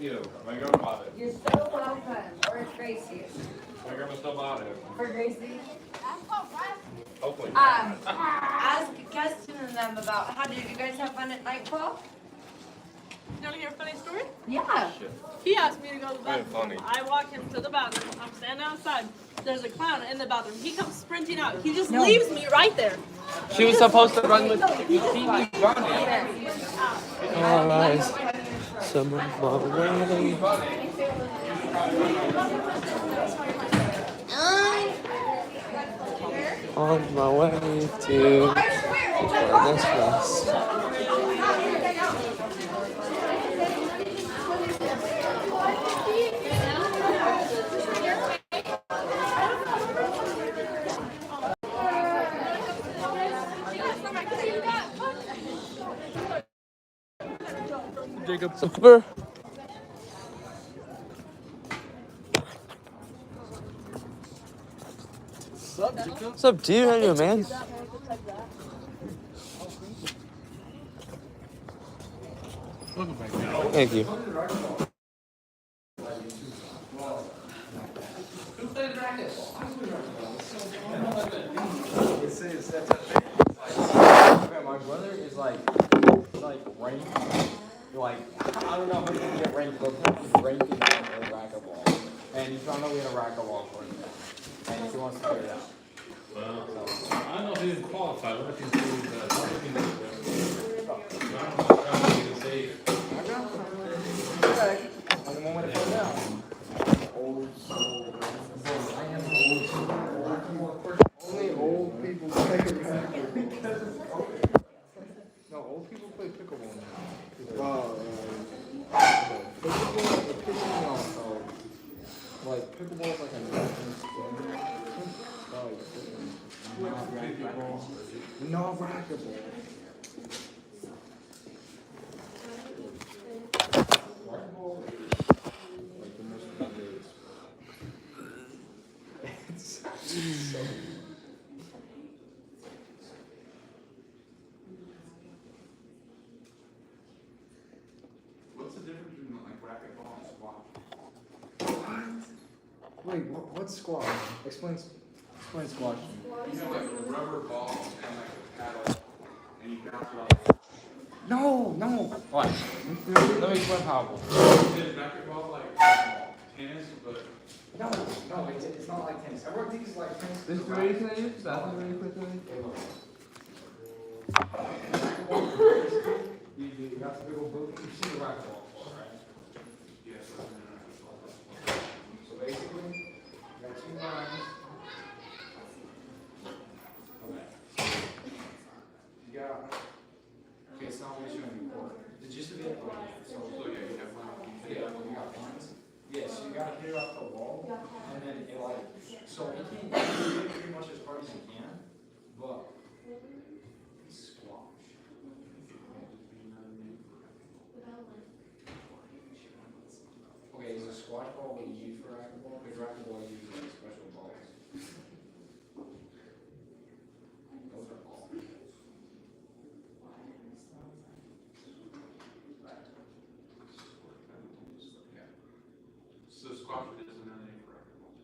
you. My grandma bought it. You're so welcome. Or Gracie. My grandma still bought it. For Gracie. Hopefully. Ask Keston and them about how did you guys have fun at nightfall? You want to hear a funny story? Yeah. He asked me to go to the Very bathroom. funny. I walk him to the bathroom. I'm standing outside. There's a clown in the bathroom. He comes sprinting out. He just leaves me right there. She was supposed to run with you. See me running. Alright. Someone away. On my way to this place. Jacob Silver. What's up, dude? How you doing, man? Thank you. My brother is like ranked. Like, I don't know how he can get ranked, but he's ranked in a racquetball. And he's trying to win a racquetball for him. And he wants to figure it out. Well, I don't know if he didn't qualify. What if he's doing the I don't know if he can say. Okay. I'm the moment to put it down. Old soul. I am old soul. Only old people play racquetball. No, old people play pickleball now. Wow. Like pickleball is like a American sport. Not racquetball. No racquetball. Racquetball is like the most underrated sport. It's so. What's the difference between like racquetball and squash? What? Wait, what's squash? Explain squash to me. You have like a rubber ball and like a paddle, and you bounce it off. No. What? Let me explain how. Is racquetball like tennis, but No, it's not like tennis. Everyone thinks it's like tennis. This is ready to use? Bathroom ready quickly? You got the big old boat. You see the racquetball, right? yes, So basically, you got two lines. Okay. You got. Okay, it's not really showing you court. The gist of it. So yeah, you have one. you got lines. Yeah, so you gotta hit it off the wall, and then it like. So you can hit it pretty much as hard as you can, but squash. Okay, is a squash ball what you use for racquetball? Because racquetball uses like special balls. Those are balls. So squash is another name for racquetball.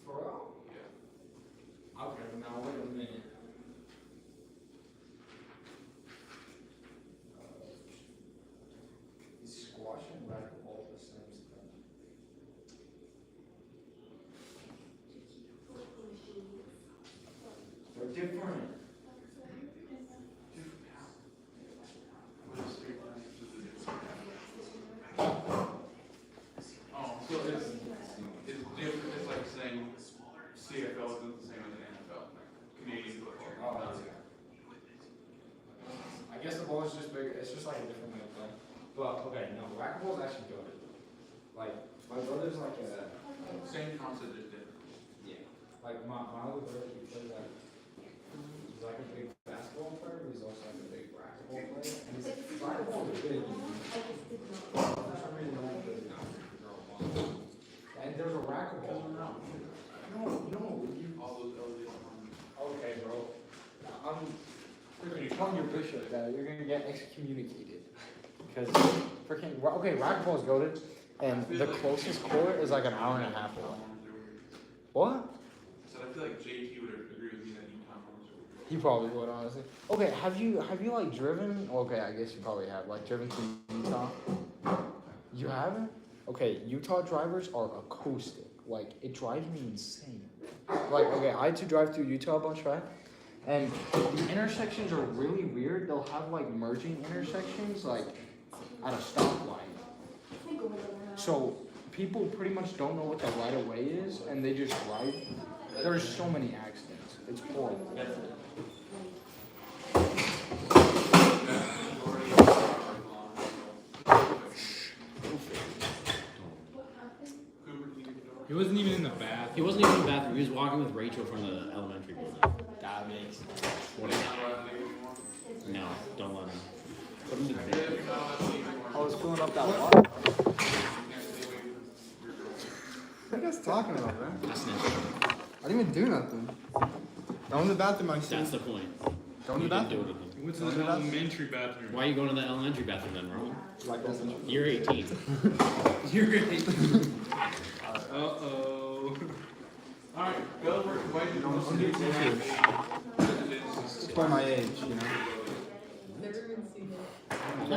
For real? Yeah. Okay, now wait a minute. Is squash and racquetball the same thing? They're different. What is street tennis? Oh, so it's different. It's like saying CFL isn't the same as an NFL, like Canadian football. Oh, I guess the ball is just bigger. It's just like a different way of playing. But okay, no, racquetball is actually good. Like my brother's like a Same concept, just different. yeah. Like my other brother, he plays like he's like a big basketball player, but he's also like a big racquetball player. And his racquetball is big. For some reason, I don't really know. And there's a racquetball. No, you. All those LDs. Okay, bro. You're calling your bishop that you're gonna get excommunicated. because freaking okay, racquetball is goated, and the closest court is like an hour and a half away. What? So I feel like JT would agree with me that Utah homes are. He probably would, honestly. Okay, have you like driven? Okay, I guess you probably have like driven to Utah. You haven't? Okay, Utah drivers are acoustic. Like it drives me insane. Like okay, I had to drive through Utah a bunch, right? And the intersections are really weird. They'll have like merging intersections, like at a stoplight. So people pretty much don't know what the right of way is, and they just drive. There's so many accidents. It's horrible. He wasn't even in the bath. He wasn't even in the bathroom. He was walking with Rachel from the elementary building. That makes No, don't let him. Put him to bed. I was filling up that water. What are you guys talking about, man? That's not- I didn't even do nothing. Go in the bathroom, I see. That's the point. Go in You the didn't do bathroom. anything. He went to the elementary bathroom. Why are you going to the elementary bathroom then, Roman? Like this. You're 18. You're right. Uh-oh. Alright, Bill, we're inviting you to It's by my age, you know. We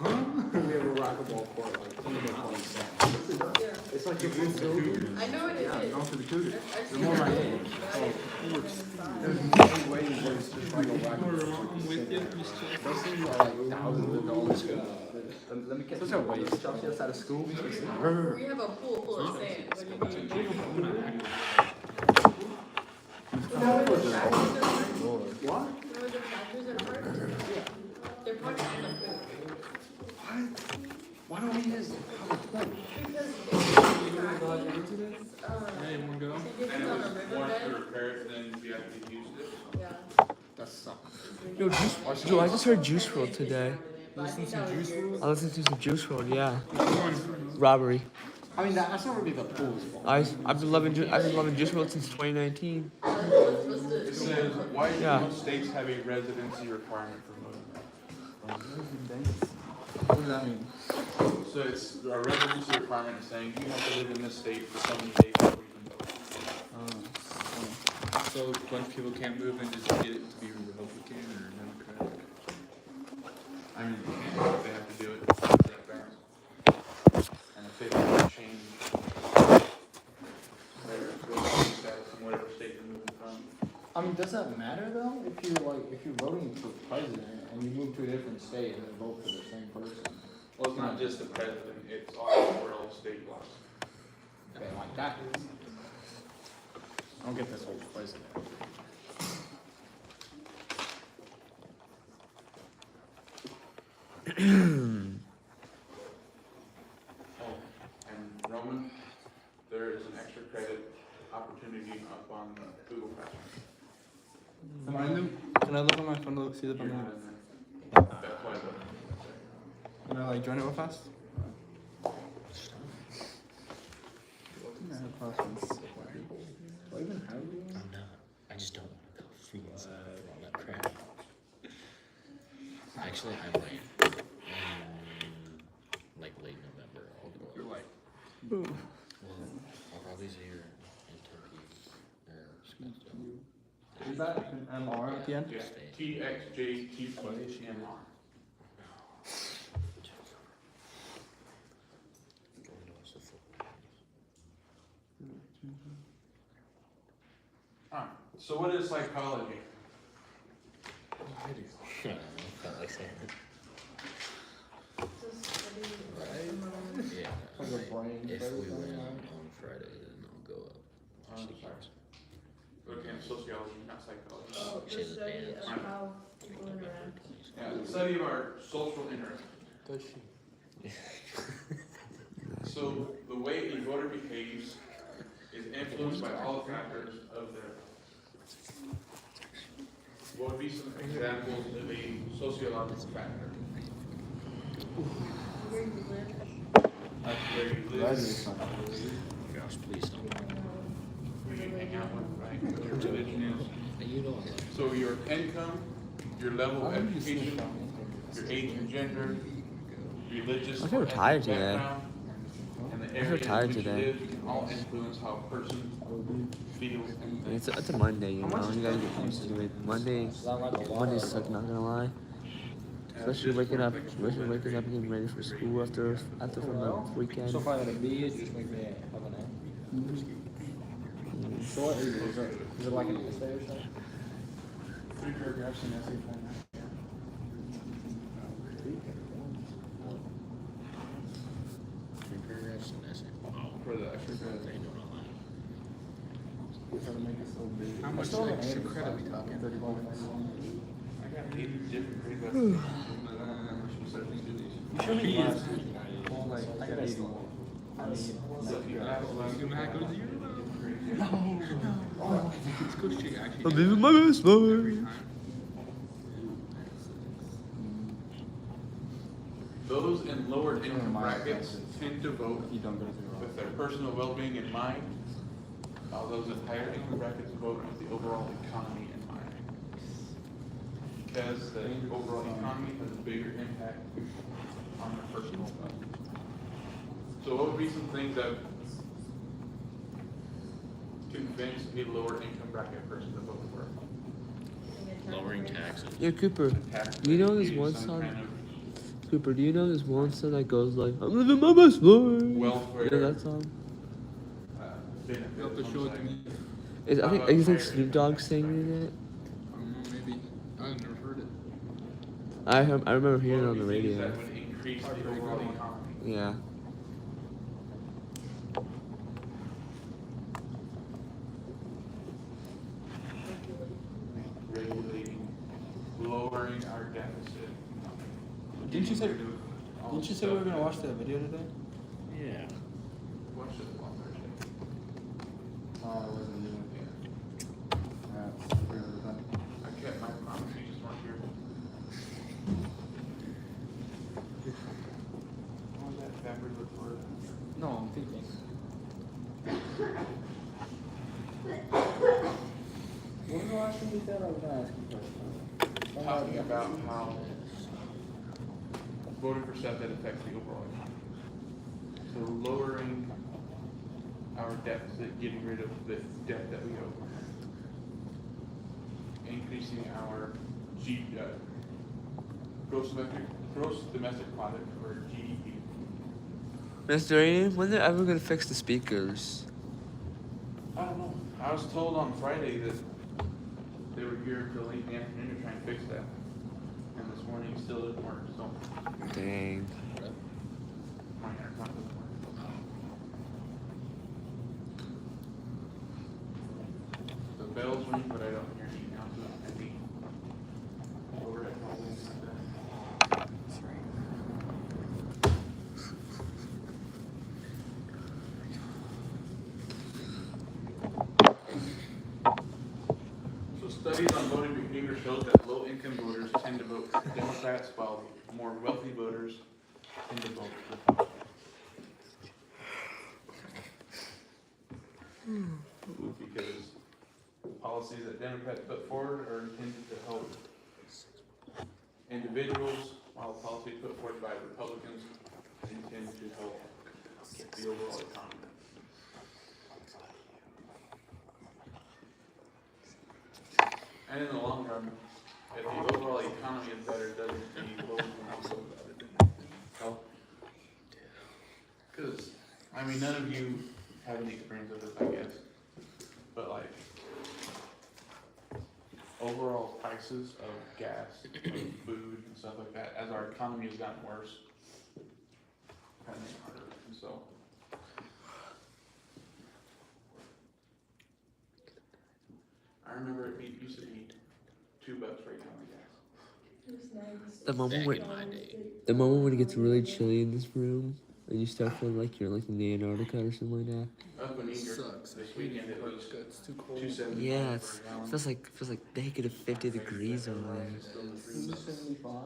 have a racquetball court like in the place. It's like a blue building. I know it is. Yeah, going for the Cougars. They're more my age. There's many ways where it's just like a racquetball. I'm with you. Those things are like thousands of dollars. Let me get Such a waste. Chelsea us out of school. We have a pool full of sand. What do you mean? What? Remember the tractors at park? Yeah. They're parked on the pool. Why don't we just have a point? Because Hey, wanna go? And it was once to repair it, then we actually used it. yeah. That sucks. Yo, Juice. Yo, I just heard Juice WRLD today. Listen to Juice WRLD? I listened to some Juice WRLD. Yeah. Robbery. I mean, that's not really the pool's fault. I've been loving Juice WRLD since 2019. It says, why do Yeah. most states have a residency requirement for movement? What does that mean? So it's a residency requirement is saying you have to live in this state for so many days before you can vote. So a bunch of people can't move and just get it to be Republican or Democratic. I mean, they have to do it for that balance. And if they don't change their residency status in whatever state they're moving from. I mean, does that matter though? If you're voting for president and you move to a different state and then vote for the same person? Well, it's not just the president, it's all world state laws. Okay, like that. I don't get this whole president. Oh, and Roman, there is an extra credit opportunity up on the Google Classroom. Can I look on my phone to see the You're phone? not in there. That's why the. Can I like join it real fast? Do I even have you? I'm not. I just don't want to go freeze all that crap. Actually, I might. Like late November, I'll go. You're like, Well, I'll probably see her in Turkey or Scottsdale. Is that an MR at the end? yeah, TXJTPMR. Alright, so what is psychology? I don't know, felt like saying it. Yeah, I Like a might- brain if fart we or win something? on Friday, then I'll go up. Oh, sorry. Okay, sociology, not psychology. Oh, She the has study bands. of how people interact. Yeah, the study of our social interest. Does she? So the way a voter behaves is influenced by all the factors of their. What would be some examples of a sociological factor? Where you live. Like where you live, Gosh, please don't. who you hang out with, right? What your religion is. You know I'm So your income, your level of education, your age and gender, religious, I feel or tired ethnic today. background, and the I feel area in tired which you today. live can all influence how a person feels and thinks. It's a Monday, you know. You gotta get used to it. Mondays suck. Not gonna lie. Especially waking up and getting ready for school after from the weekend. So far, the B is just make me have an A. So what is it like an essay or something? 3 paragraphs in essay format. For the extra credit. How much extra credit we talking? 30 points. I got 80 different grade levels. You should be like, I got 81. I mean, So if you ask I'm living my best life. those in lower income brackets tend to vote you don't go to the with their personal well-being in mind, while those in higher income brackets vote with the overall economy in mind. Because the overall economy has a bigger impact on their personal wealth. So what would be some things that convince a lower income bracket person to vote for? Lowering taxes. Yeah, Cooper. Tax Do you know rate, this one some song? kind of Cooper, do you know this one song that goes like, I'm living my best life? welfare. You know that song? Benefit You have to on show it the to me. I think Snoop Dogg singing it. I don't know, maybe. I've never heard it. I remember hearing it on the What would be things radio. that would increase the overall economy? Yeah. Regulating, lowering our deficit. Didn't you say we were gonna watch that video today? Yeah. Watch it on Thursday. Oh, it wasn't you. I kept my promise, you just weren't here. What was that Fabry report? No, I'm thinking. When was the last time you said I was gonna ask you first? Talking about how voting for stuff that affects the overall economy. So lowering our deficit, getting rid of the debt that we owe. Increasing our gross domestic product, or GDP. Mr. Ian, when they're ever gonna fix the speakers? I don't know. I was told on Friday that they were here until late in the afternoon to try and fix that. And this morning it still didn't work, so Dang. my intercom doesn't work. The bells ring, but I don't hear any announcement. Maybe over at home. So studies on voting behavior shows that low-income voters tend to vote for Democrats, while more wealthy voters tend to vote Republican. Because policies that Democrats put forward are intended to help individuals, while policies put forward by Republicans intend to help the overall economy. And in the long run, if the overall economy is better, doesn't the low income also help? Because, I mean, none of you have any experience with this, I guess. But like, overall prices of gas, of food, and stuff like that, as our economy has gotten worse, kind of makes it harder, and so. I remember it used to be $2 right now on gas. The moment Back when in my day. the moment when it gets really chilly in this room and you start feeling like you're like in the Antarctica or something like that. Up in Eager, Sucks. this weekend it was It's too cold. 275 Yeah, for a gallon. it feels like negative 50 degrees over there. 275?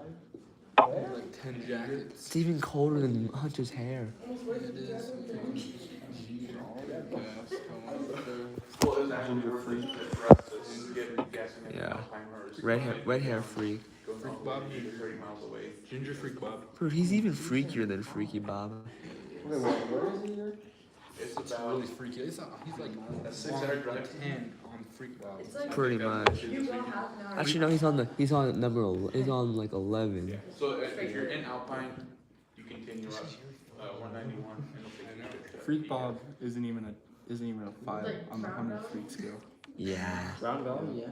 Like 10 jackets. It's even colder than Hunter's hair. It is. Use all that gas. Come on, Well, it was actually worth it for us to get gas in Yeah. the time where it was Red hair freak. going Freak Bob, maybe 30 miles away. Ginger Freak Bob. Bro, he's even freakier than Freaky Bob. Wait, where is he here? It's It's about really freaky. He's like 6-hour drive. 10 on Freak Bob. It's like Pretty much. you go half an hour. Actually, no, he's on he's on like 11. So if you're in Alpine, you continue up 191 and it'll take you to Freak Bob isn't even a 5 on the 100 freak scale. Yeah. Round Valley, yeah.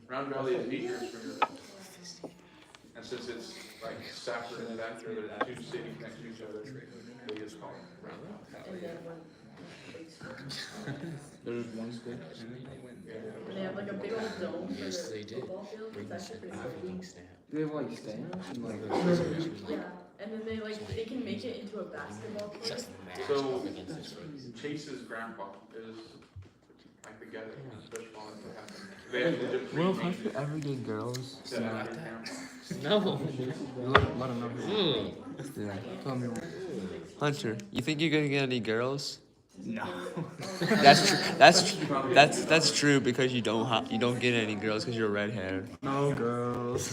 Round Valley is 8 years from here. And since it's like Safford and Vector, they're 2 cities next to each other, they just call it Round And Valley. then when big school. There's one school. And they have like a big old dome for Yes, their they did. football field. Bring It's the actually shit pretty cool. snap. Do they have like stands and like? Yeah, and then they can make it into a basketball court. Just mashed So- up against this race. Chase's grandpa is like the guy that was fish falling to happen. They have to Will, have you ever get girls? No. Let him know. Yeah. Tell me. Hunter, you think you're gonna get any girls? No. That's true. That's true because you don't get any girls because you're red haired. No girls.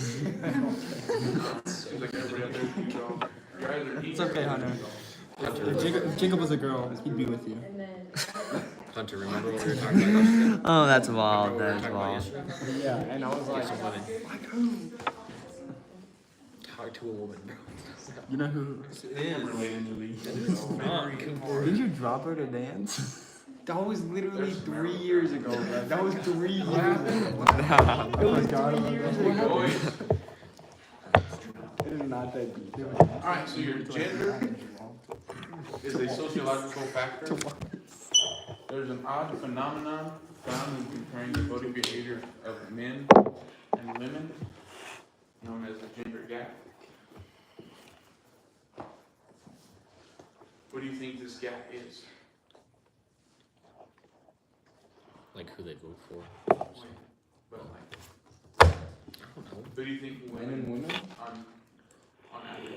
It's like every other dog. It's okay, Hunter. If Jacob was a girl, he'd be with you. And then Hunter, remember what we were talking about yesterday? Oh, that's wild. Remember That what we is were talking about wild. yesterday? Yeah, and I was like, Get some women. Talk to a woman, bro. You know who it is? Didn't you drop her to dance? that was literally 3 years ago, bro. That was 3 years ago. Oh my god. Boys. It is not that deep. Alright, so your gender is a sociological factor. There's an odd phenomenon found in comparing the voting behavior of men and women, known as the gender gap. What do you think this gap is? Like who they vote for. But like, I don't know. who do you think Men and women? on average?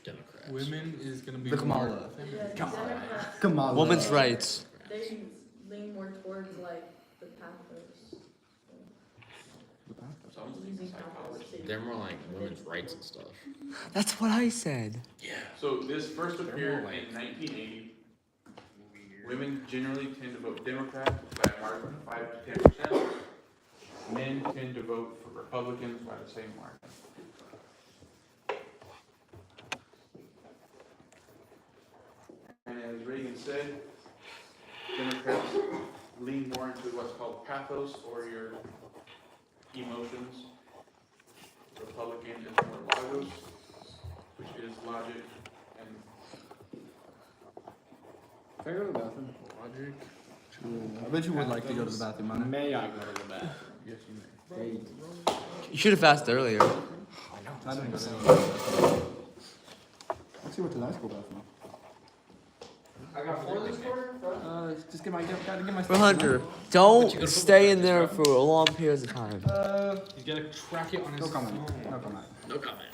Democrats. Women is gonna be The Kamala. yeah, Democrats, Kamala. Women's rights. they lean more towards like the Pathos. Using Pathos. They're more like women's rights and stuff. That's what I said. So this first appeared in 1980. Women generally tend to vote Democrat by a margin of 5 to 10%. Men tend to vote for Republicans by the same margin. And as Reagan said, Democrats lean more into what's called pathos or your emotions. Republican is more logos, which is logic and Can I go to the bathroom? Logic. I bet you would like to go to the bathroom, Hunter. May I go to the bathroom? yes, you may. Hey. You should have asked earlier. I didn't go. Let's see what the high school bathroom. I got 4 this quarter? Just gotta get my But Hunter, don't stay in there for long periods of time. He's gotta track it on his phone. No comment. No comment.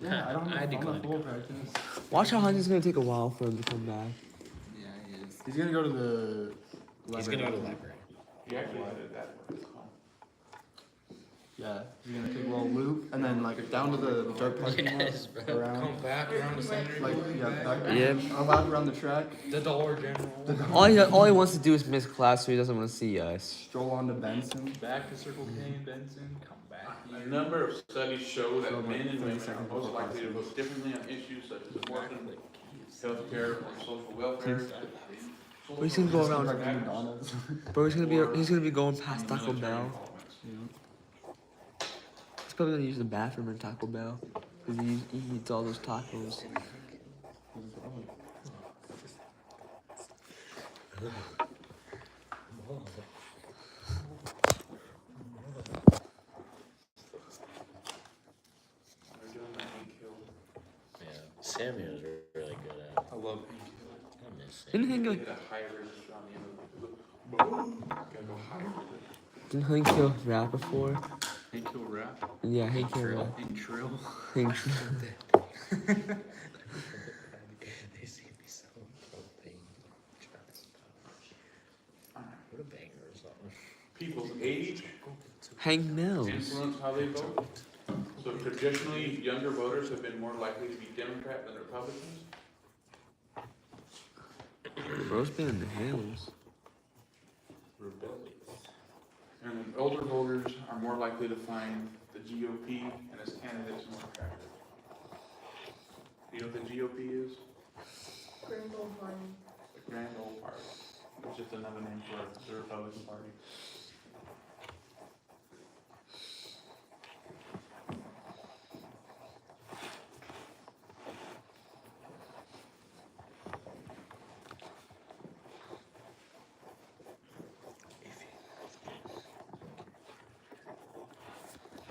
Yeah, I don't know. I I'm decline not to full practice. Watch how Hunter's gonna take a while for him to come back. Yeah, he is. He's gonna go to the He's gonna go to the library. You actually did that. Yeah, he's gonna take a little loop and then like down to the dirt parking lot. Yes, bro. Around. back around the center. Like, yeah, back. Yeah. Allowed around the track. The Dollar General. All he wants to do is miss class, so he doesn't want to see us. Stroll on to Benson. Back to Circle K and Benson, come back. A number of studies show that men and women are most likely to vote differently on issues such as abortion, healthcare, or social welfare. But he's gonna go around. Like McDonald's. Bro, he's gonna be going past Taco Bell. He's probably gonna use the bathroom in Taco Bell because he eats all those tacos. They're doing that Hank Hill. Yeah. Sammy was really good at it. I love Hank Hill. I miss Didn't Sammy. Hank Hit a high register on the end of it. Gotta go higher. didn't Hank Hill rap before? Hank Hill rap. Yeah, Hank Hill rap. Hank Trill. Hank. They see me so propane. What a banger or something. People's age Hank Mills. influence how they vote. So traditionally, younger voters have been more likely to be Democrat than Republicans. Bro's been in the hills. And then older voters are more likely to find the GOP and its candidates more attractive. Do you know what the GOP is? Grand Old Party. The Grand Old Party. It's just another name for the Republican Party.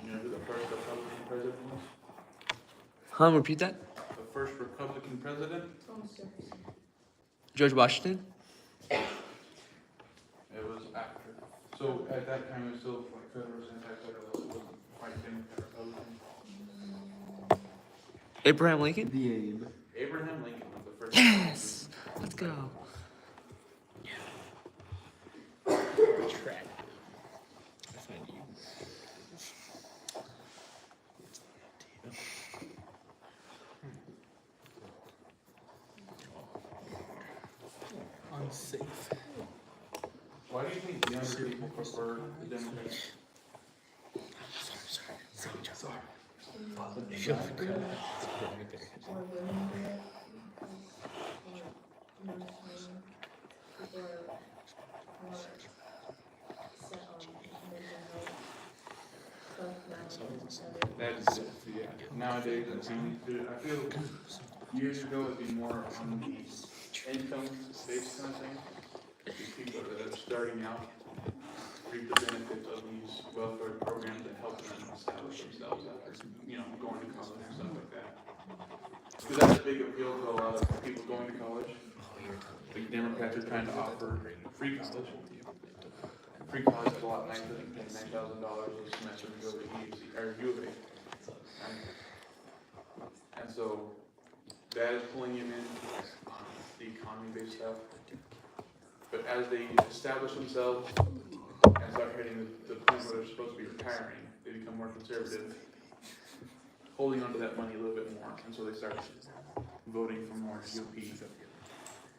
You know who the first Republican president was? Huh? Repeat that. The first Republican president? Thomas Jefferson. George Washington. It was after. So at that time, it was still like Federalist, anti-Federalist, it wasn't quite Democrat, Republican. Abraham Lincoln. The Abe. Abraham Lincoln was the first. Yes. Let's go. Unsafe. Why do you think younger people prefer the Democrats? Or women do it. Or mental people are more set on mental health stuff now than That's, yeah, nowadays, I feel years ago it'd be more on the income-based kind of thing. These people that are starting out reap the benefits of these welfare programs that help them establish themselves after, going to college and stuff like that. Because that's a big appeal to a lot of people going to college. The Democrats are trying to offer free college. Free college is a lot nicer than paying $9,000 a semester to go to U of A. And so that is pulling him in on the economy-based stuff. But as they establish themselves and start hitting the point where they're supposed to be retiring, they become more conservative, holding onto that money a little bit more, and so they start voting for more GOP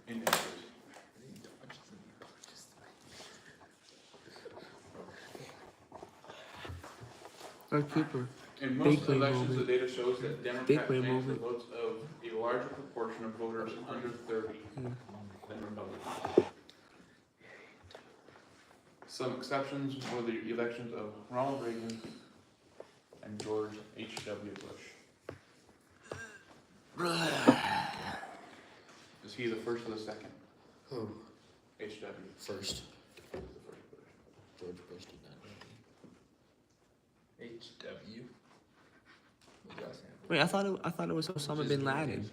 indexes. Or Cooper. In most Big brain elections, moment. the data shows that Democrats Big brain change the moment. votes of a larger proportion of voters under 30 Yeah. than Republicans. Some exceptions were the elections of Ronald Reagan and George H.W. Bush. Is he the first or the second? Who? H.W. First. The first Bush. George Bush did not. HW. Wait, I thought it was Osama bin Laden.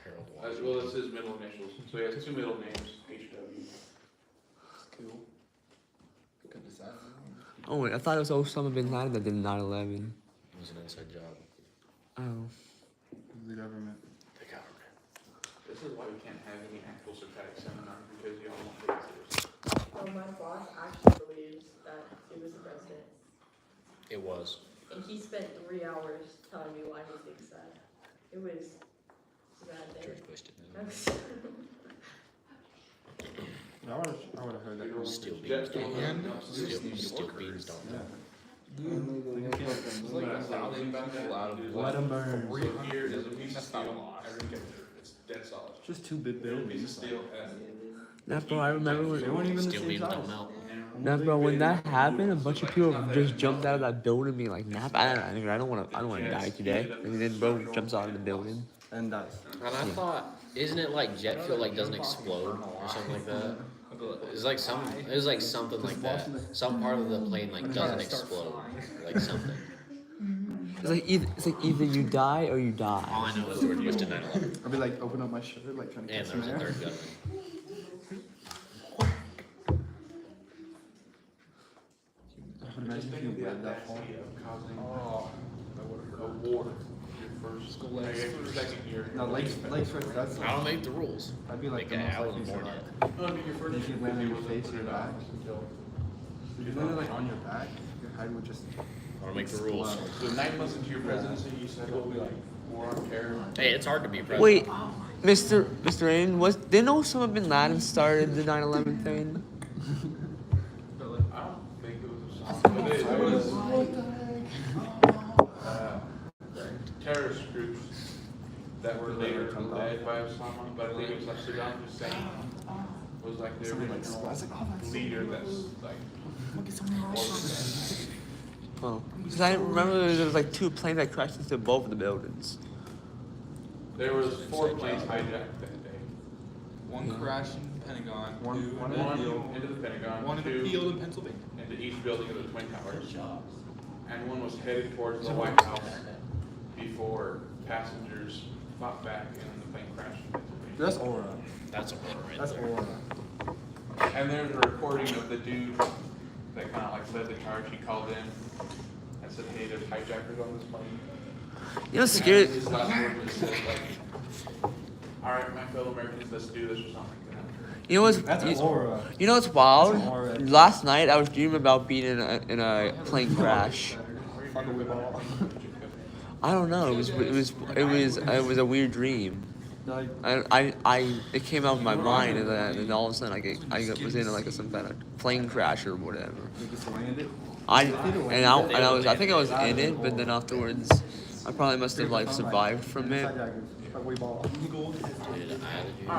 Harold As well as his middle initials. So he has two middle names, H.W. Cool. Good design. Oh wait, I thought it was Osama bin Laden that did 9/11. It was an inside job. Oh. The government. The government. This is why we can't have any actual Socratic seminar, because y'all won't take it. Well, my boss actually believes that it was the president. It was. And he spent 3 hours telling me why he thinks that. It was a bad day. George Bush did I not. was- I would have heard that. Steel beams don't melt. Steel beams don't melt. It's like 1,000 people out of Let 'em burn. So here is a piece of That's not a steel, lot. every picture, it's dead solid. Just two big Piece of buildings. steel has Nah, bro, I remember They when. weren't even the Steel same beams size. don't melt. Nah, bro, when that happened, a bunch of people just jumped out of that building, being like, "Nah, I don't want to die today." And then bro jumps out of the building. And dies. And I thought, isn't it like jet fuel like doesn't explode or something like that? It's like it was like something like that. Some part of the plane like doesn't explode, like something. It's like either you die or you All die. I know is George Bush did 9/11, I'd be like, open up my shirt, like trying to and catch there was some a air. third gunman. I would imagine if you read that far. causing Oh, a war your first, your second year. no, legs first. That's. I don't make the rules. That'd be like Make the an most hour likely in the morning. scenario. No, I mean, your first Did you land on your face or your back? until If you landed like on your back, I would just. Wanna make the rules. So 9 months into your presidency, you said it'll be like war on terror. Hey, it's hard to be president. Wait, Mr. Aiden, didn't Osama bin Laden started the 9/11 thing? I don't think it was a song, but it was terrorist groups that were later led by Osama, but I think it was like Saddam Hussein was like their original leader that's like. Oh, because I remember there was like 2 planes that crashed into both of the buildings. There was 4 planes hijacked that day. One crashed in the Pentagon, One into the Pentagon, one in 2 the field in Pennsylvania. into each building of the Twin Towers, and one was headed towards the White House before passengers fought back and the plane crashed in Pennsylvania. That's aura. That's a war right That's there. aura. And there's a recording of the dude that kind of like led the charge. He called in and said, "Hey, there's hijackers on this plane." You know, scary. And his last word was said, like, "All right, my fellow Americans, let's do this," or something like that. You know what's That's aura. You know what's wild? That's aura. Last night I was dreaming about being in a plane crash. Fuck a whip ball. I don't know. It was a weird dream. Like, It came out of my mind, and then all of a sudden I was in like some kind of plane crash or whatever. you just landed. I think I was in it, but then afterwards I probably must have like survived from it. Fuck a whip ball. Eagle Dude,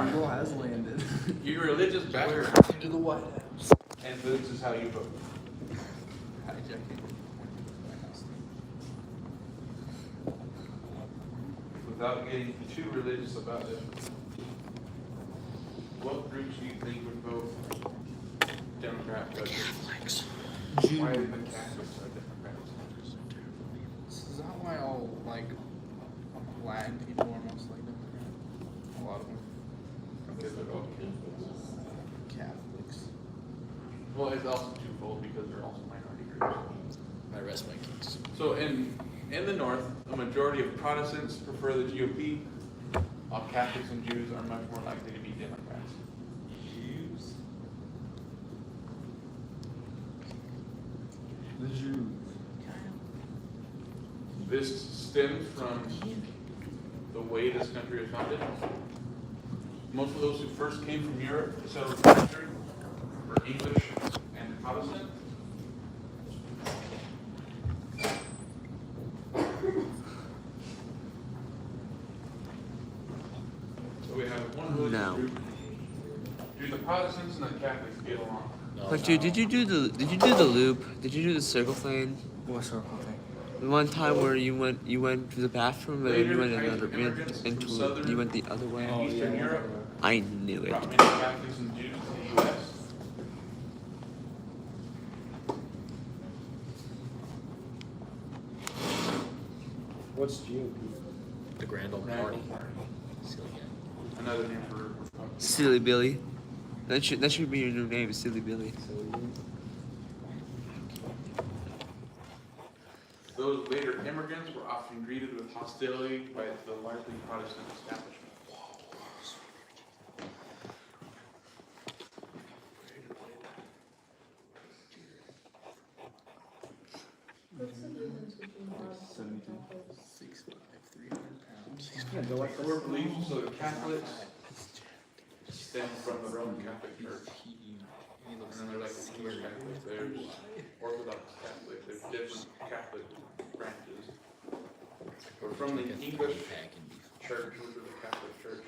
Eagle has landed. Your religious background To the White House. influences how you vote. Without getting too religious about it, what groups do you think would vote Democrat? Catholics. Why do the Catholics are Democrats? Is that why all like Latin people are most like Democrat? A lot of them. Because they're all Catholics. well, it's also twofold because they're also minority groups. I rest my case. So in the North, a majority of Protestants prefer the GOP, while Catholics and Jews are much more likely to be Democrats. Jews. The Jews. This stems from the way this country was founded. Most of those who first came from Europe to settle the country were English and Protestant. So we have one religious No. group. Do the Protestants and the Catholics get along? But dude, did you do the loop? Did you do the circle thing? What circle thing? The one time where you went to the bathroom and then you went Later, another immigrants from into southern you went the other way. and Eastern Europe I knew it. brought many Catholics and Jews to the U.S. What's GOP? The Grand Old Party. Silly guy. Another name for Silly Billy. That should be your new name, Silly Billy. Those later immigrants were often greeted with hostility by the largely Protestant establishment. What's the difference between Protestants and 72. Catholics? Core beliefs, so the Catholics stem from the Roman Catholic Church. And then there's like the English Catholic, there's Orthodox Catholic, there's different Catholic branches. But from the English Church, which is the Catholic Church,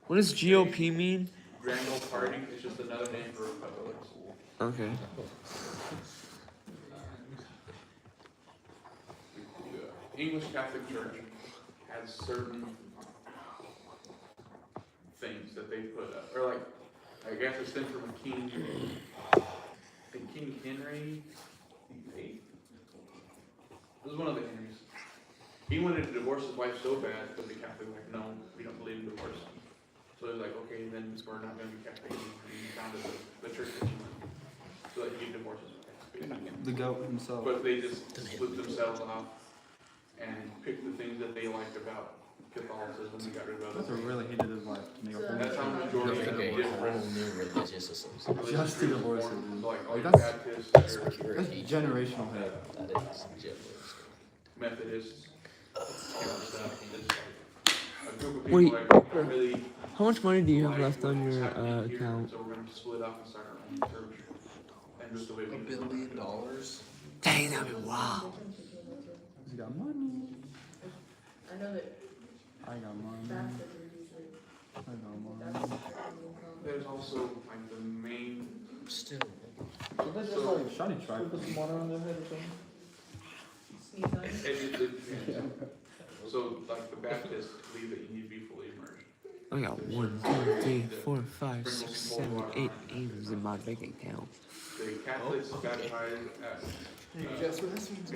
What does GOP mean? Grand Old Party is just another name for Republicans. Okay. The English Catholic Church has certain things that they put up, or like, I guess it stems from King Henry VIII. It was one of the Henrys. He wanted to divorce his wife so bad, but the Catholics were like, no, we don't believe in divorce. So they're like, okay, then we're not going to be Catholic. And he founded the Church of England so that he could divorce his wife. The goat himself. But they just split themselves off and picked the things that they liked about Catholicism, we got rid of That's it. really hated his life to make a That's how I majority of think a different whole new religious association. Just to divorce it, dude. like all Like, your that's- Baptists, That's your pure That's hatred. generational hate. That is gibberish. Methodists, you know, stuff, and just like a group of Wait. people like really. How much money do you have like left on what's your happening here, account? So we're gonna split up and start our own church. And just the way we $1 do it. billion. Dang, that'd be wow. He's got money. I know that I got money. Baptists are usually, I got that's money. There's also like the main. Still. Did they just like shiny try put some water on their head or something? sneeze on you. So like the Baptists believe that you need to be fully immersed. I got 1, 2, 3, 4, 5, 6, 7, 8 A's in my bank account. The Catholics baptize at. Guess what this one's I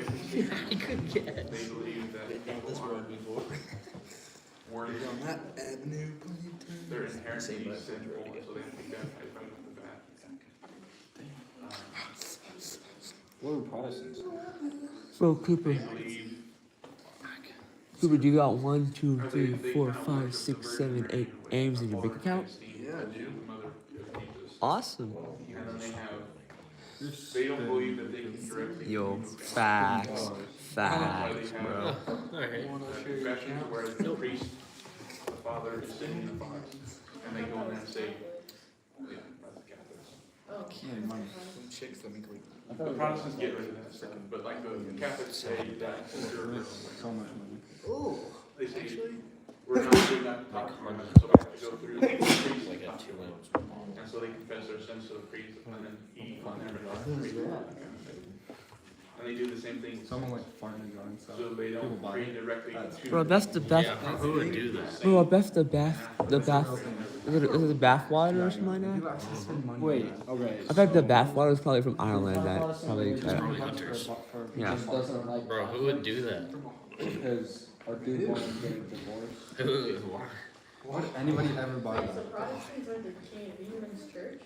couldn't get. They believe that people are worthy. that avenue, They're inherently sinful, and so they have to be baptized right off the bat. What are Protestants? Bro, Cooper, They believe. Cooper, do you got 1, 2, 3, 4, 5, 6, 7, 8 A's in your bank account? Yeah, dude. Mother of Jesus. Awesome. And then they have. They don't believe that they can directly. Yo, communicate. facts. That's why Facts, they have bro. Alright. confessions where the priest, the father is sitting in the box, and they go in there and say, yeah, that's the Catholics. Yeah, money. Chicks that make like The Protestants get rid of that stuff, but like the Catholics say that so much money. they say, we're not doing that to talk to them, so we have to go through the priest Like and a talk to 2 them. ounce bottle. And so they confess their sins to the priest, and then he, and they do the same thing, Someone like farting in and stuff. so they People don't buy pray it. directly That's to. Bro, that's the best. Yeah, who would do that? Bro, I bet the bath, is it the bath water or something like that? People actually spend money. Wait, okay. I bet the bath water is probably from Ireland. That probably. Probably hunters. Yeah. Just doesn't like. Bro, who would do that? Because our dude wants to get divorced. Who? Why would anybody ever buy Wait, so that? Protestants are the king of England's church?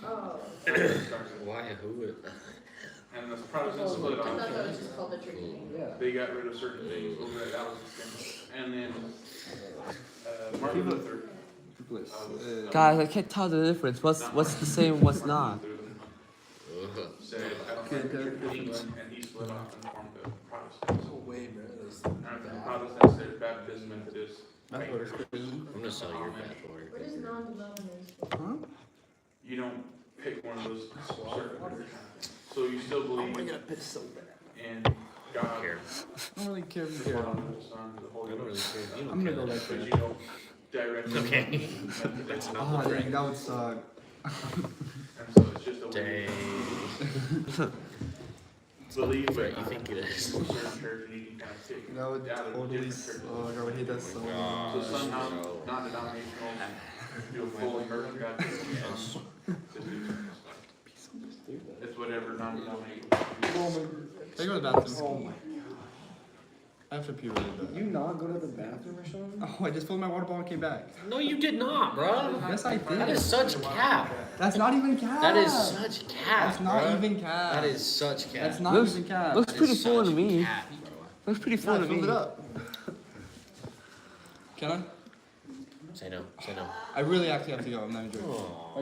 Oh. Why? Who would? And the Protestants split I off. thought that was just called the Church of England. Yeah. They got rid of certain things over at Alex and then Martin Luther. People is, Guys, I can't tell the difference. What's the same and what's not? Ugh. Said, I don't like the Church of England, and he split off and formed the Protestants. no way, bro. And the Protestants, there's Baptist, Methodist. That's what it's crazy. I'm gonna sell your bath water. What is non-denominational? Huh? You don't pick one of those certain. So you still believe piss so bad. in I God, don't care. I don't really care if the you care. Father, the Son, the I Holy don't really Ghost. care. You don't I'm gonna care go that like But that. you don't directly. Okay. That's And not Oh, the dang, drink. that would suck. so it's just a way Dang. to believe Right, in you think it is. a certain church and you can kind of pick. That would out of totally different suck. churches. I would hate that so much. So some non-denominational do a full immersion baptism. Just do it's whatever non-denominational. Can I go to the bathroom? I have to pee really bad. You not go to the bathroom or something? Oh, I just filled my water bottle and came back. No, you did not, bro. Yes, I That did. is such cap. That's not even cat. That is such cap. That's not bro. even cat. That is such cap. That's not Looks- even cat. Looks That pretty is full to such me. cap, bro. Looks pretty Yeah, full I to filled me. it up. Can I? Say no. Say no. I really actually have to go. I'm not enjoying it. Aw.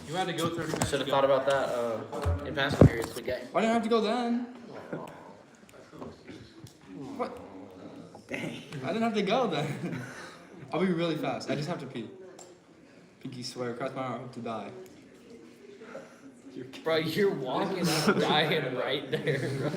You had to go 30 minutes. Should have thought about that in passing periods, but gay. Why didn't I have to go then? What? Dang. I didn't have to go then. I'll be really fast. I just have to pee. Pinky swear, cross my heart, hope to die. Bro, you're walking out dying right there, bro.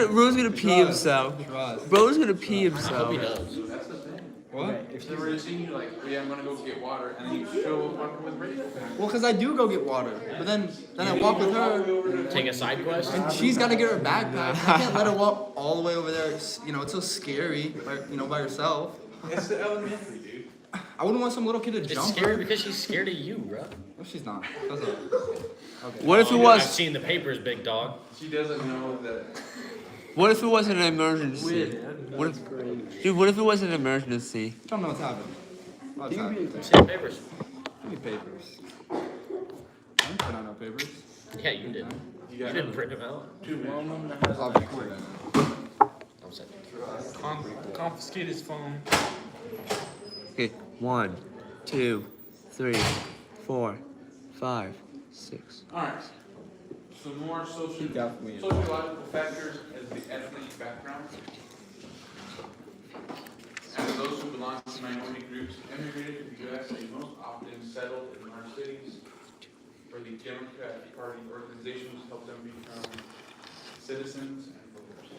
Bro's gonna pee himself. Trust. Bro's gonna pee I hope he himself. does. That's the thing. What? If they were to see you like, oh, yeah, I'm gonna go get water, and then you show up walking with Rachel. Well, cause I do go get water, but then I walk with her, Take a side quest. and she's gotta get her backpack. I can't let her walk all the way over there. You know, it's so scary, by herself. It's the elementary, dude. I wouldn't want some little kid to It's jump scary her. because she's scared of you, bro. No, she's not. That's a, okay. What if it I've was? seen the papers, big dog. She doesn't know that. What if it wasn't an emergency? What if, dude? What if it wasn't an emergency? I don't know what's happening. What's happening? I've seen the papers. Give me papers. I didn't put out no papers. Yeah, you did. You You got didn't print them out. 2 minutes. I'll be quick. I'm saying. Confiscate his phone. Okay, 1, 2, 3, 4, 5, 6. Alright. Some more definitely is. sociological factors as the ethnic background. As those who belong to minority groups immigrated to the U.S., they most often settled in large cities where the Democratic Party organizations helped them become citizens and voters.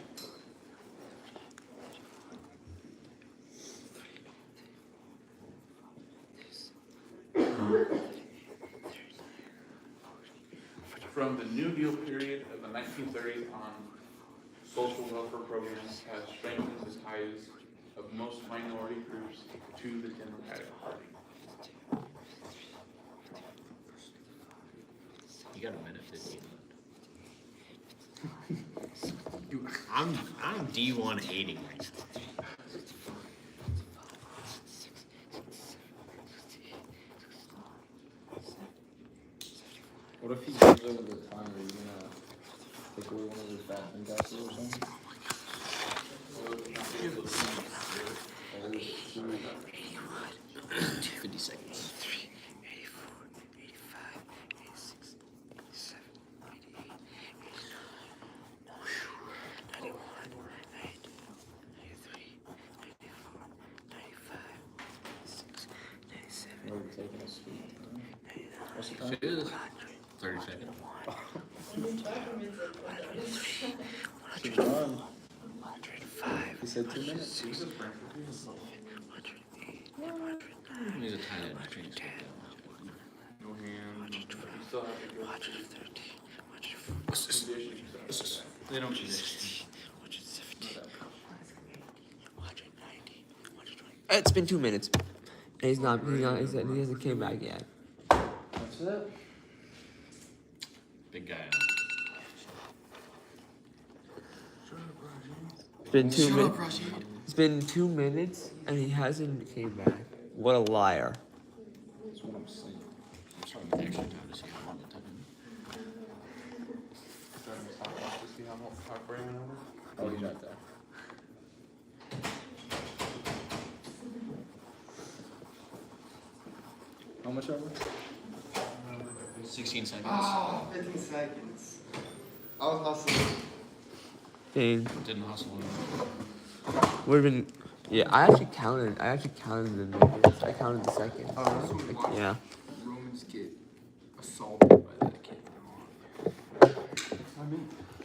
From the New Deal period of the 1930s on, social welfare programs have strengthened the ties of most minority groups to the Democratic Party. You got a minute 15. I'm D1 hating right now. What if he gives over the time? Are you gonna take away one of his bathroom gases or something? 50 seconds. 84, 85, 86, 87, 88, 89, 91, 92, 93, 94, 95, 96, 97, Or are we taking a sweet? What's the time? It is 30 seconds. She's done. He said 2 minutes. He's a tiny No hand. You still have to go. Conditioning stuff. They don't condition. It's been 2 minutes. And he hasn't came back yet. That's it. big guy. It's been 2 minutes. It's been 2 minutes and he hasn't came back. What a liar. That's what I'm saying. I'm starting with extra time to see how long it took him. Starting to stop off to see how far he went over. Oh, he's right there. How much over? 16 seconds. Oh, 15 seconds. I was hustling. Dang. Didn't hustle him. Would've been. Yeah, I actually counted the numbers. I counted the seconds. Oh, this one Like, watched yeah. Romans get assaulted by that kid.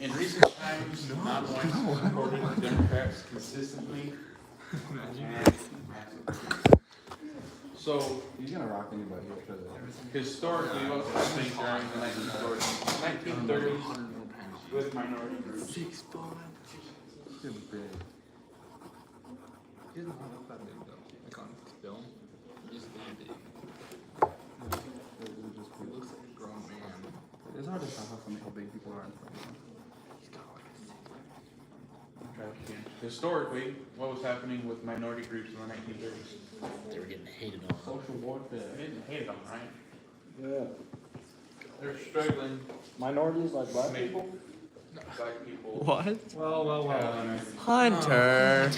In recent times, non-whites supported the Democrats consistently. So, He's gonna rock anybody after that. historically, what was happening during the 1930s with minority groups? 6'5". He's big. He doesn't hold up that big though. Like on his film. He's really big. He looks like a grown man. It's hard to tell how big people are in front of him. He's got like a Historically, what was happening with minority groups in the 1930s? They were getting hated on. Social warfare. They didn't hate them, right? Yeah. They're struggling Minorities like black to make people? black people. What? Well. Hunter.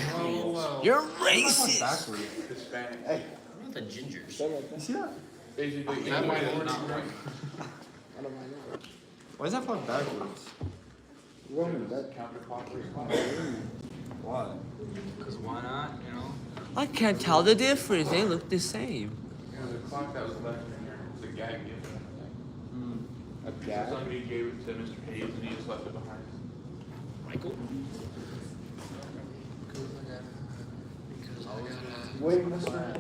You're racist. Hispanic. What about the gingers? You see that? Basically, That anybody might that's not not white. Why is that flag backwards? Roman, that Counterclockwise. Why? Because why not, you know? I can't tell the difference. They look the same. There's a clock that was left in here. It's a gag gift. a gag? Somebody gave it to Mr. Hayes and he just left it behind. Michael? Wait, Mr.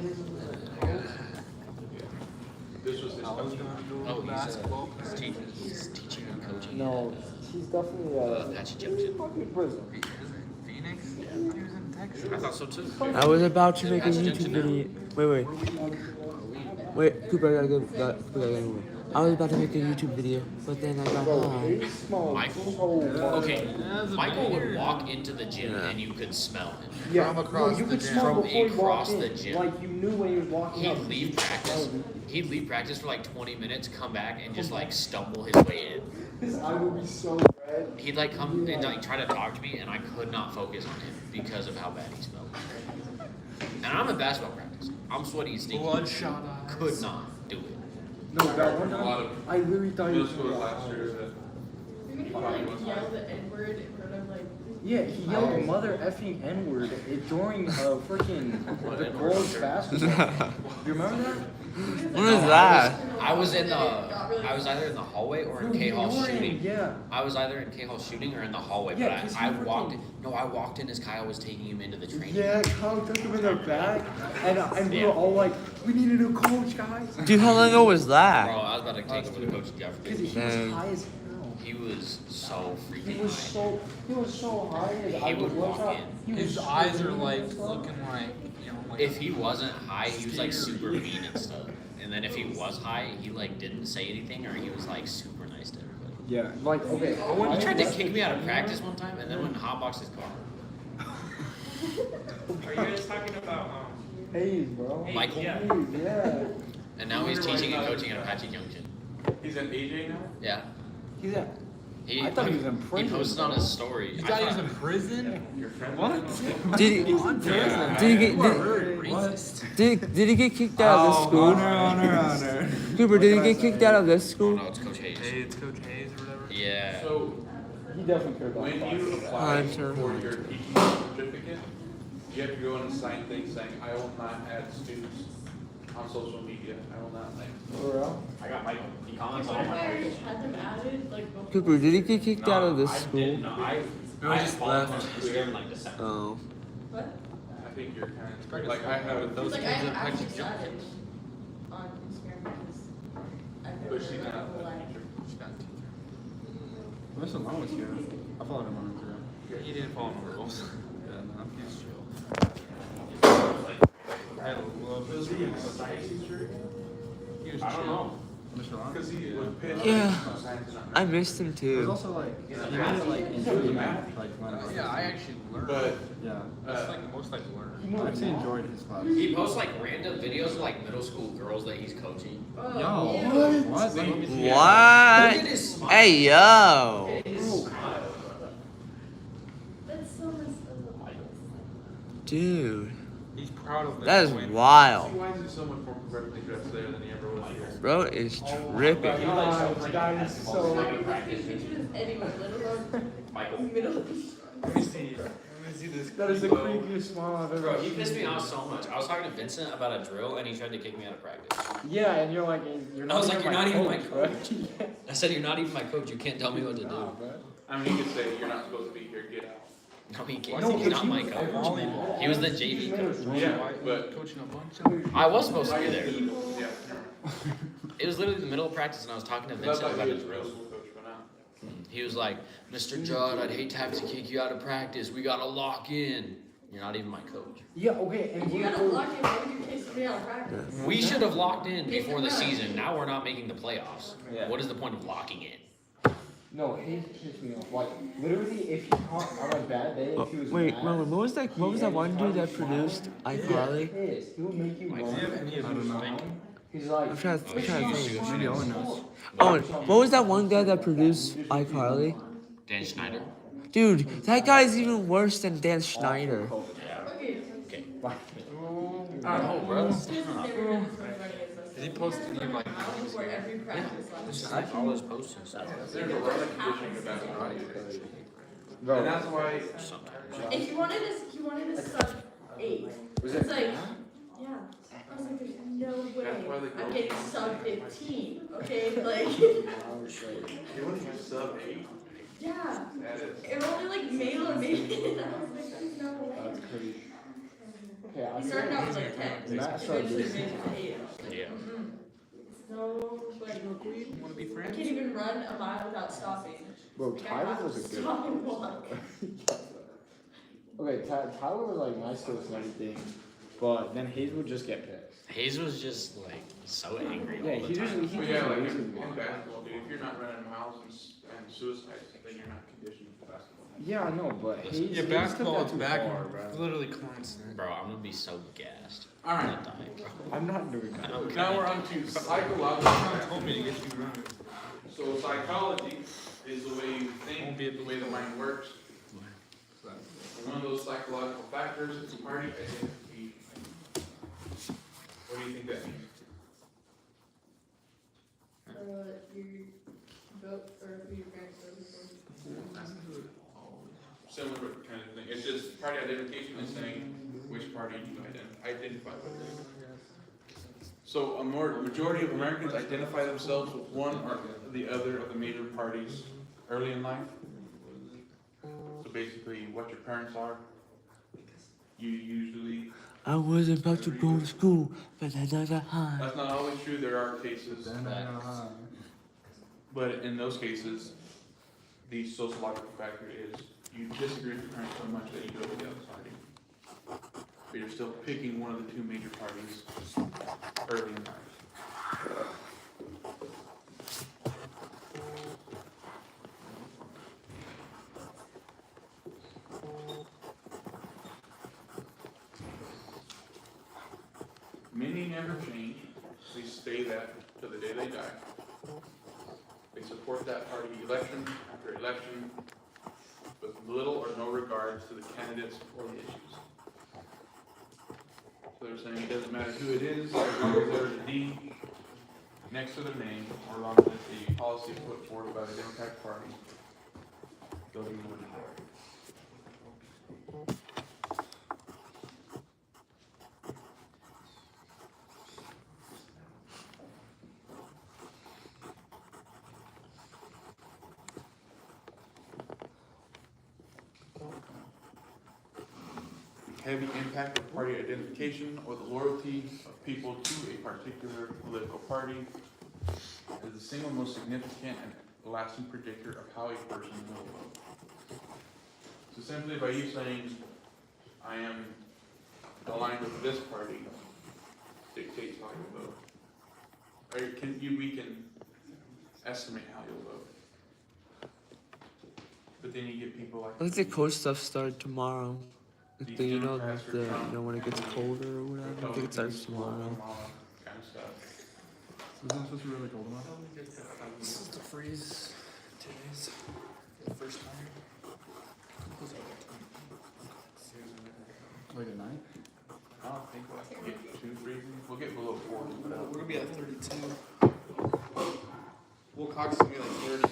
This was his company. Oh, he's teaching and coaching. No, he's definitely Apache Junction. fucking prison. Phoenix? He was in Texas. I thought so too. I was about to make a Apache YouTube Junction now. video. Wait, Cooper, I gotta go. I was about to make a YouTube video, but then I got home. Michael? Okay, Michael would walk into the gym and you could smell him. Yeah, From across you the could gym. smell From before you across walked the in. gym. Like you knew when he was walking up. He'd leave practice. He'd leave practice for like 20 minutes, come back, and just like stumble his way in. His eye would be so red. He'd like come and like try to talk to me, and I could not focus on him because of how bad he smelled. And I'm in basketball practice. I'm sweaty and stinky. Bloodshot eyes. Could not do it. No, that one A lot time, of I literally thought he middle was schoolers gonna last year that Yell the N-word in front of like. Yeah, he yelled mother effing N-word during freaking the girls' basketball. You remember that? What is that? I was either in the hallway or in K Hall You were in, shooting. yeah. I was either in K Hall shooting or in the hallway. Yeah, But 'cause I you freaking- walked. I walked in as Kyle was taking him into the training. Yeah, Kyle took him in the back, and we Yeah. were all like, we need a new coach, guys. Dude, how long ago was Bro, that? I was about to take him to Coach Because Jefferson. he was high as hell. He was so freaking He was high. so high. His He eye would was walk up. in. He was His so eyes are mean like and stuff. looking like, you know, like. If he wasn't high, he was like super mean and stuff. And then if he was high, he like didn't say anything or he was like super nice to everybody. Yeah, like okay. He tried to kick me out of practice one time and then went and hotboxed his car. Are you guys talking about Hayes, bro. Michael? yeah. Hayes, yeah. And now he's teaching and coaching at Apache Junction. he's an AJ now. Yeah. He's at. He, I thought he was in He prison, posted on bro. his story. You I thought he was thought- in prison? Your friend. What? Did he, did he get kicked out of this school? honor. Cooper, did he get kicked out of this Oh school? no, it's Coach Hayes. Hey, it's Coach Hayes or whatever. Yeah. So He definitely cared about when that. you apply Hunter. for your teaching certificate, you have to go and sign things saying, I will not add students on social media. I will not like. For real? I got Michael. He comments What on if my I page. had them added like before? Cooper, did he get kicked out of this I school? didn't know. I just followed him left. on Instagram in like December. Oh. What? I think you're kind of like I have Those Like I kids have at actually Patrick started on Instagram because I've never But she's heard not of a like. teacher. She's not a teacher. Mr. Long was here. I followed him on Instagram. Yeah, he didn't follow no rules. Yeah, no, he's chill. I love his science teacher. He was I don't chill. know. Mr. Long? Because he was pissed. Yeah. I missed him It was too. also like, he made it like into math, like when I was. Yeah, I actually learned. But Yeah. That's like the most I've learned. I actually enjoyed his class. He posts like random videos of like middle school girls that he's coaching. Oh, Yo, yeah. what? Let me see. Look What? at his smile. Hey, yo. That's so messed up. Dude, He's proud of that is win. wild. Why is he so much more professionally dressed there than he ever was here? Bro is tripping. That is so. I can take pictures anywhere, let alone Michael. middle of the Let me see. Let me see this. That is the creepiest smile I've ever Bro, he seen. pissed me off so much. I was talking to Vincent about a drill and he tried to kick me out of practice. Yeah, and you're like, you're not. I was like, you're not even my bro. I said, you're not even my coach. You can't tell me what to do. I mean, he could say, you're not supposed to be here, get out. No, he can't. No, He's but not he my was coach. He was the JV coach. Yeah, but Coaching a bunch of. I was supposed to be there. yeah. It was literally the middle of practice and I was talking to That's Vincent like about he a was a middle drill. school coach, but now. He was like, Mr. Judd, I'd hate to have to kick you out of practice. We gotta lock in. You're not even my coach. Yeah, okay, and If you gotta lock in, why would you kick me out of practice? We should have locked in before the season. Now we're not making the playoffs. What is the point of locking in? No, he pissed me off. Like, literally, if he caught on a bad day, if he was Wait, mad, Mama, what was that one dude that produced iCarly? pissed. He would make you run. I don't know. He's like, I'm trying to think. Maybe Owen knows. Oh, and what was that one guy that produced iCarly? Dan Schneider? Dude, that guy's even worse than Dan Schneider. Okay. Okay. Oh, bro. This is never gonna be running against us. Did he post any like? Before every practice last I follow his posts and stuff. There's a lot of conditioning about body. And bro, that's why, Sometimes. And he wanted to suck 8. Was It's it? like, yeah. I was like, there's no That's why way they I'm go- getting sub 15. Okay, like, it wasn't just sub 8. yeah. That is. It only like made or made it. I was like, there's no way. That's crazy. Okay, I He started out with like 10. Matt started Eventually this. made it to 8. Yeah. No, like, Want to be I friends? can't even run a mile without stopping. Bro, Like, I Tyler have to was a good stop and walk. Okay, Tyler was like nice to us and everything. But then Hayes would just get pissed. Hayes was just like so angry Yeah, all the he time. usually he But yeah, like usually in loses. basketball, dude, if you're not running miles and suicides, then you're not conditioned for basketball. Yeah, I know, but Hayes, Yeah, Hayes basketball took is that too back far, bro. literally constant. Bro, I'm gonna be so gassed. All right. I'm gonna die, bro. I'm not doing that. Okay. Now we're on to psychological factors. Told me to get you running. So psychology is the way you think, the way the mind works. One of those psychological factors is party identification. What do you think that means? You built or who your parents were before. Similar kind of thing. It's just party identification is saying which party you identify with. So a majority of Americans identify themselves with one or the other of the major parties early in life. So basically, what your parents are, you usually. I was about to go to school, but I never had. That's not always true. There are cases, but in those cases, the sociological factor is you disagree with your parents so much that you go to the other party. But you're still picking one of the two major parties early in life. Many never change. They stay that till the day they die. They support that party election after election with little or no regards to the candidates or the issues. So they're saying it doesn't matter who it is, as long as there's a D next to their name, or as long as the policy put forward by the Democratic Party, they'll be moving forward. Heavy impact of party identification or the loyalty of people to a particular political party is the single most significant and lasting predictor of how a person will vote. So simply by you saying, I am aligned with this party, dictates how you vote. Or we can estimate how you'll vote. But then you get people like. I think the cold stuff started tomorrow. These You know, Democrats are Trump. when it gets colder or whatever. I think it starts tomorrow. Kind of stuff. Isn't it supposed to be really cold tomorrow? It's supposed to freeze 2 days for the first time. Like at night? I don't think we'll have to get too freezing. We'll get below 40. We're gonna be at 32. Wilcox is gonna be like 30.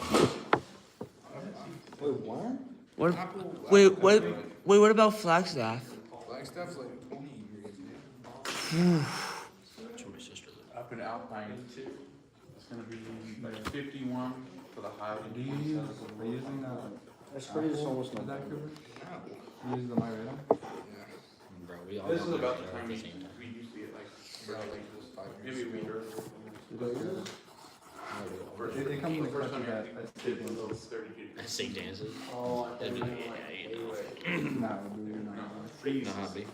Wait, what? What? Apple, Wait, what about Flagstaff? Flagstaff's like 20 degrees, man. That's where my sister lives. Up in Alpine, it's gonna be like 51 for the high. Are you using That's crazy, it's almost that not. cover? You use the My Radar? Bro, we all This is know about that the time at we the same time. used to get like, maybe a week earlier. First, It comes in the first time country I that think it was over 32 degrees. St. Dances. Oh, I That'd be, thought yeah, you know. No, dude, you're No, not. freeze, Know how it be.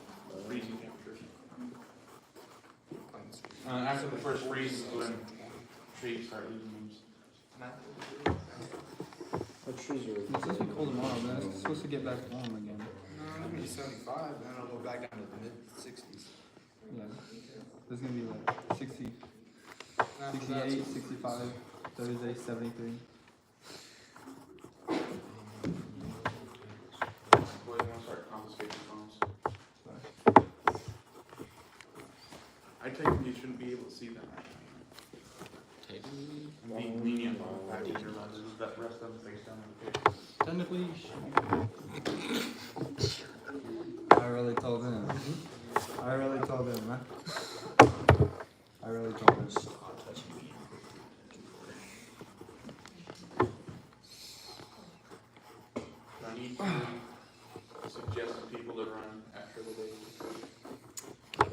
freezing temperatures. After the first freeze is when trees start losing leaves. What trees are? It's supposed to be cold tomorrow, then it's supposed to get back warm again. No, it'll be 75, then it'll go back down to the mid-60s. Yeah. There's gonna be like 60, 68, 65, Thursday, 73. Boys want to start confiscating phones. I technically shouldn't be able to see them right now. I'm being lenient on the fact that you're allowed to lose that rest of them face down on the page. Technically, I really told him. I really told him, man. I really told him. I need to suggest to people to run after the day.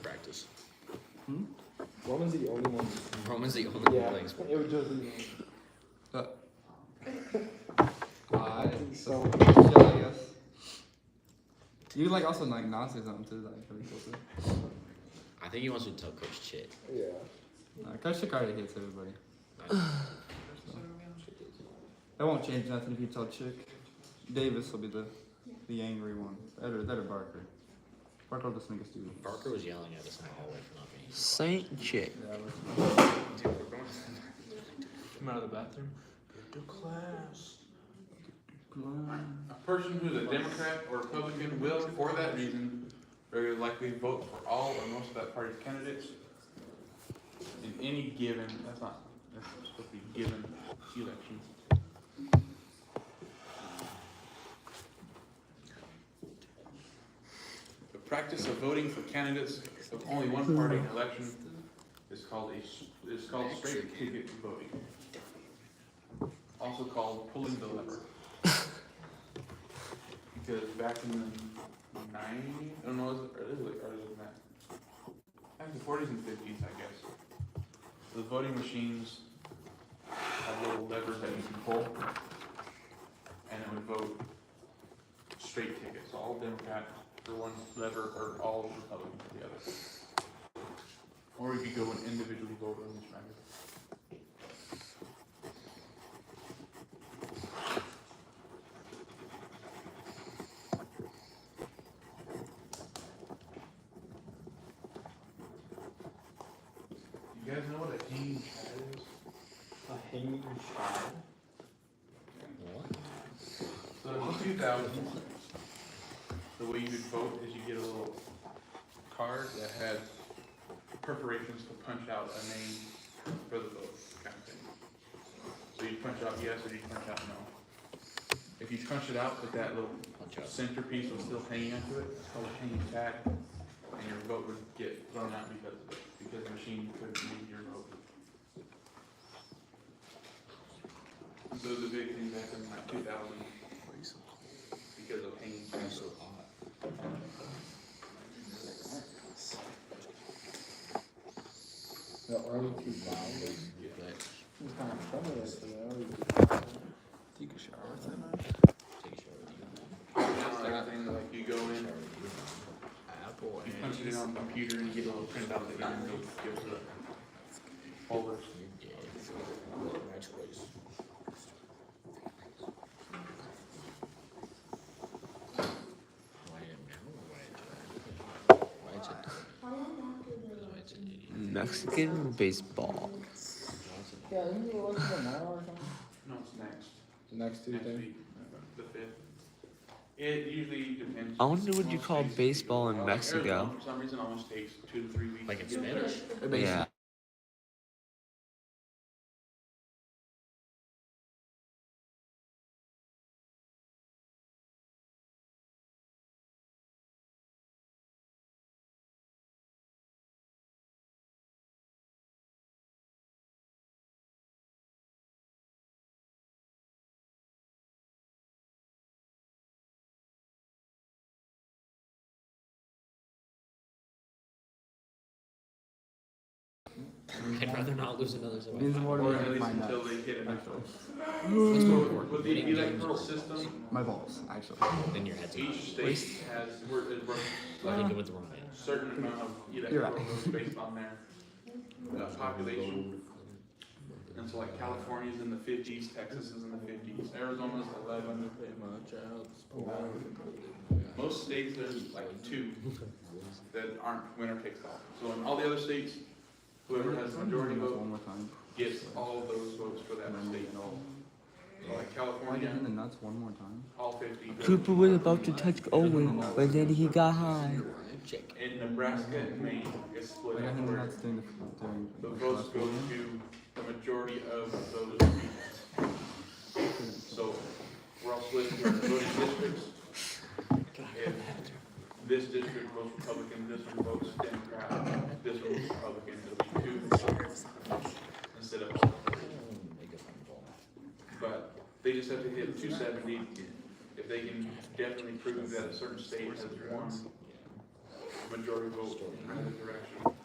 Practice. Roman's the only one. Roman's the only one Yeah, playing sports. it would just be. But So, chill, I guess. You like also like not say something too, like pretty cool too. I think he wants to tell Coach Chit. Yeah. Coach Chick already hates everybody. That won't change nothing if you tell Chick. Davis will be the angry one. That or Barker. Barker will just make us do it. Barker was yelling at us in the hallway for not being. Saint Chick. Yeah, Come out of the bathroom. Go to class. A person who's a Democrat or Republican will, for that reason, very likely vote for all or most of that party's candidates in any given, that's supposed to be given election. The practice of voting for candidates of only one party in an election is called straight ticket voting, also called pulling the lever. Because back in the 90s, I don't know, is it earlier than that? Back in the 40s and 50s, I guess. The voting machines have little levers that you can pull, and it would vote straight tickets, all Democrat for one lever, or all Republican for the other. Or you could go and individually vote on each member. You guys know what a hanging chad is? A hanging chad? So in the 2000s, the way you would vote is you get a little card that had perforations to punch out a name for the vote, kind of thing. So you punch out yes or you punch out no. If you punch it out, but that little centerpiece was still hanging onto it, it's called a hanging chad, and your vote would get thrown out because of it, because the machine couldn't read your vote. So the big thing back in like 2000, because of hanging chads. So hot. The early 2000s. It was kind of tremulous for the early 2000s. Take a shower with it. That's thing like you go in, Apple you punch it in on the computer and you get a little printout that you can go give to the folders. Mexican baseball. Yeah, isn't it looking tomorrow or something? No, it's next. The next Next Tuesday? week, the 5th. It usually depends. I wonder what you Most call states baseball take- in like Mexico. Arizona, for some reason, almost takes 2 to 3 weeks. Like in to get Spanish? there. Yeah. I'd rather not lose another Means more to me Or at than least my nuts. until they hit enough. Actually. What's more important? With the electoral system, My balls, actually. Then your head's each state has, I think it was the wrong man. certain amount of electoral votes based on their population. And so like California's in the 50s, Texas is in the 50s, Arizona's 11. Most states, there's like 2 that aren't winner takes all. So in all the other states, whoever has the majority vote One more time. gets all of those votes for that state. So like Why California, get in the nuts one more time? all 50. Cooper was about to touch Owen, but then he got high. In Nebraska and Maine, it's I split got up in the where nuts during the the votes last go one. to the majority of those people. So we're all split into our voting districts. If this district votes Republican, this one votes Democrat, this one votes Republican, it'll be 2 instead of all. But they just have to hit 270 if they can definitely prove that a certain state has won majority vote in either direction.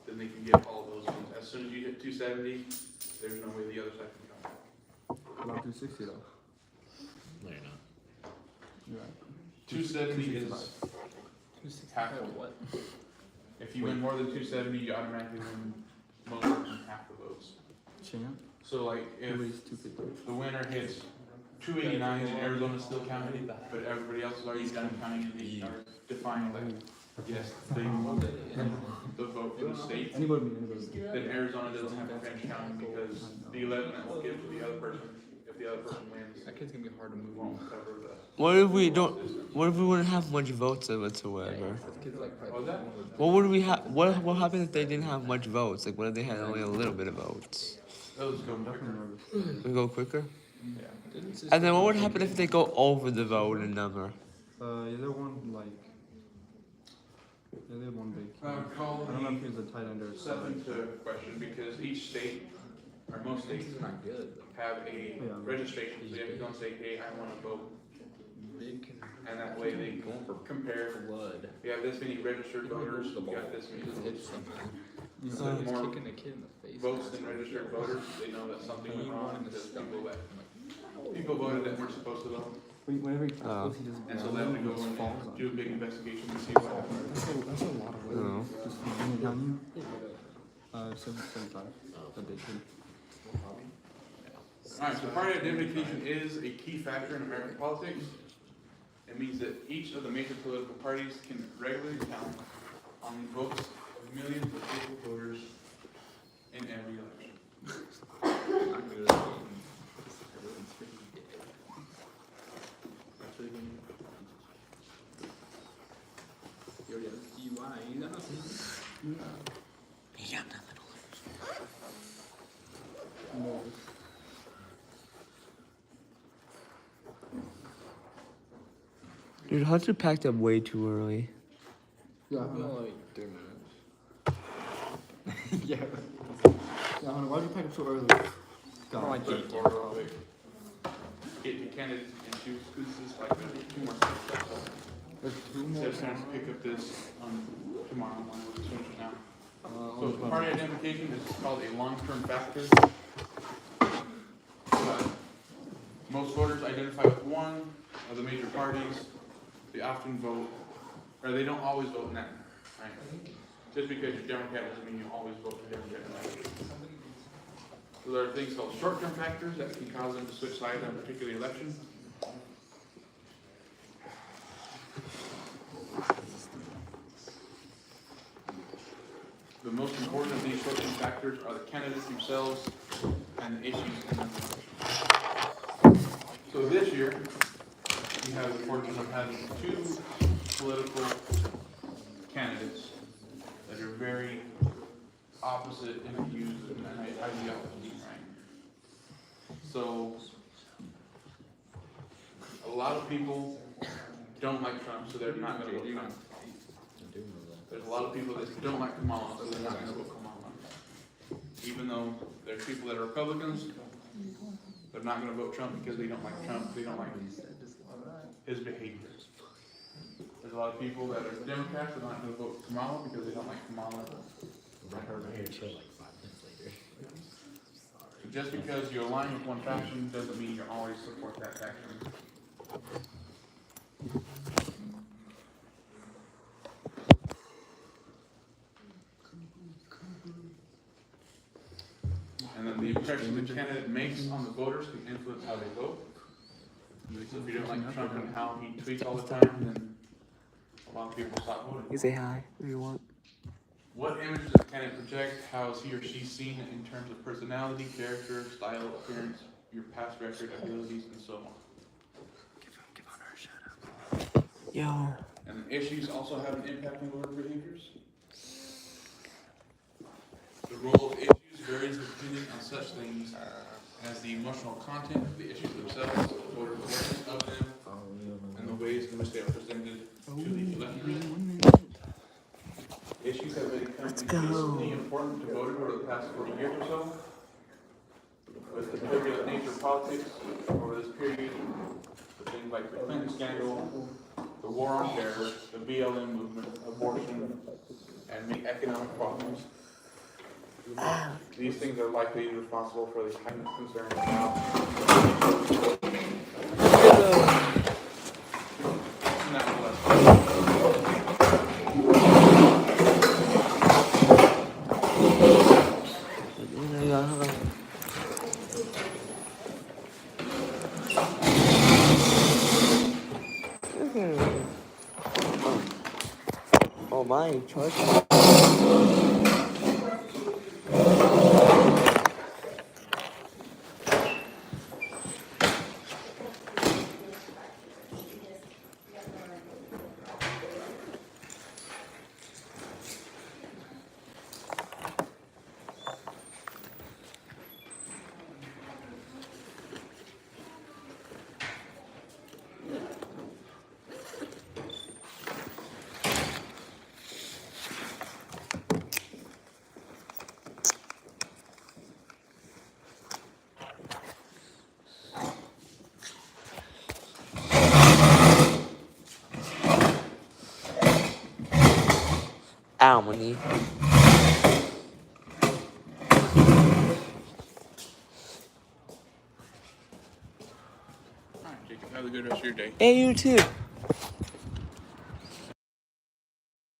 Then they can get all of those ones. As soon as you hit 270, there's no way the other side can come. About 260 though. No, you're not. You're right. 270 is half Half of what? If you win more than 270, you automatically win most of half the votes. Champ? So like if Who weighs 250? the winner hits 289 and Arizona's still counting, but everybody else is already done counting and they are defining that yes, they won the vote in the state. Anybody. Then Arizona doesn't have to finish counting because the 11 that will give to the other person, if the other person wins, That kid's gonna be hard to move won't on. cover the. What if we don't? What if we wouldn't have much votes whatsoever? That kid's like What was that? What would we have? What happened if they didn't have much votes? Like, what if they had only a little bit of votes? Those go quicker. We go quicker. Yeah. And then what would happen if they go over the voting number? They're one like. Yeah, they have one big. Call I don't know if he was a tight end or seven to question because each state, or most states, It's not good. have a registration. So you have to go and say, hey, I want to vote. And that way they can compare. Blood. We have this many registered voters, we got this many Just hit votes. something. So It's the more kicking the kid in the face. votes than registered voters, they know that something went wrong because people voted that weren't supposed to vote. Whenever he tackles, he just And so they have to go in falls and on. do a big investigation to see what happened. That's a lot of weight. Oh. Just bring it down you. 775. That big kid. Alright, so party identification is a key factor in American politics. It means that each of the major political parties can regularly count on the votes of millions of local voters in every election. Not good at it. You already have a DUI, you know? Dude, Hunter packed up way too early. Yeah, Like 3 minutes. yeah. Yeah, Hunter, why'd you pack up so early? God. Get the candidates and choose who's this like two more steps. There's 2 more. So it's time to pick up this tomorrow when we're switching now. So party identification is called a long-term factor. Most voters identify with one of the major parties. They often vote, or they don't always vote in that, right? Just because you're Democrat doesn't mean you always vote for Democrat. So there are things called short-term factors that can cause them to switch sides on a particular election. The most important of these short-term factors are the candidates themselves and the issues in them. So this year, we have the fortune of having 2 political candidates that are very opposite in views and ideology, right? So, a lot of people don't like Trump, so they're not going to vote Trump. There's a lot of people that don't like Kamala, so they're not going to vote Kamala. Even though there's people that are Republicans, they're not going to vote Trump because they don't like Trump, they don't like his behavior. There's a lot of people that are Democrats that are not going to vote Kamala because they don't like Kamala or her behavior. So just because you align with one faction doesn't mean you always support that faction. And then the impression the candidate makes on the voters can influence how they vote. So if you don't like Trump and how he tweets all the time, then a lot of people stop voting. You say hi if you want. What image does the candidate project? How is he or she seen in terms of personality, character, style, appearance, your past record, abilities, and so on? Yo. And the issues also have an impact on voter behaviors. The role of issues varies depending on such things as the emotional content of the issues themselves, voter awareness of them, and the ways in which they are presented to the electorate. Issues have become increasingly important to voters over the past 40 years or so. With the turbulent nature of politics over this period, the things like the Clinton scandal, the war on terror, the BLM movement, abortion, and the economic problems. These things are likely responsible for the heightened concern about national my charge. Ow, my knee. Alright, Jacob, have a good rest of your day. Hey, you too.